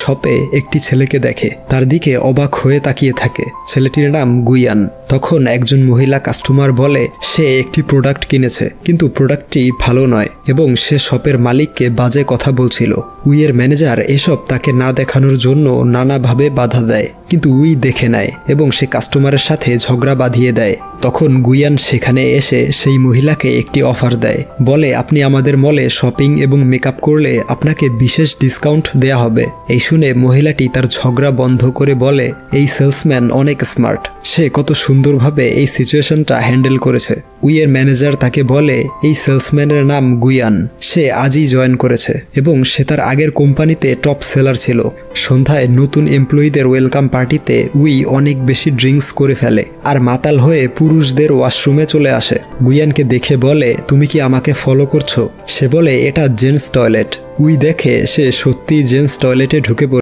শপে একটি ছেলেকে দেখে, তার দিকে অবাক হয়ে তাকিয়ে থাকে। ছেলেটির নাম গুইয়ান। তখন একজন মহিলা কাস্টমার বলে সে একটি প্রোডাক্ট কিনেছে, কিন্তু প্রোডাক্টটি ভালো নয় এবং সে শপের মালিককে বাজে কথা বলছিল। উইয়ের ম্যানেজার এসব তাকে না দেখানোর জন্য নানাভাবে বাধা দেয়, কিন্তু উই দেখে নেয় এবং সে কাস্টমারের সাথে ঝগড়া বাঁধিয়ে দেয়। তখন গুইয়ান সেখানে এসে সেই মহিলাকে একটি অফার দেয়, বলে আপনি আমাদের মলে শপিং এবং মেকআপ করলে আপনাকে বিশেষ ডিসকাউন্ট দেয়া হবে। এই শুনে মহিলাটি তার ঝগড়া বন্ধ করে বলে এই সেলসম্যান অনেক স্মার্ট, সে কত সুন্দরভাবে এই সিচুয়েশনটা হ্যান্ডেল করেছে। উইয়ের ম্যানেজার তাকে বলে এই সেলসম্যানের নাম গুইয়ান, সে আজই জয়েন করেছে এবং সে তার আগের কোম্পানিতে টপ সেলার ছিল। সন্ধ্যায় নতুন এমপ্লয়ীদের ওয়েলকাম পার্টিতে উই অনেক বেশি ড্রিঙ্কস করে ফেলে আর মাতাল হয়ে পুরুষদের ওয়াশরুমে চলে আসে। গুইয়ানকে দেখে বলে তুমি কি আমাকে ফলো করছো? সে বলে এটা জেন্টস টয়লেট। উই দেখে সে সত্যি জেন্টস টয়লেটে ঢুকে পড়ে।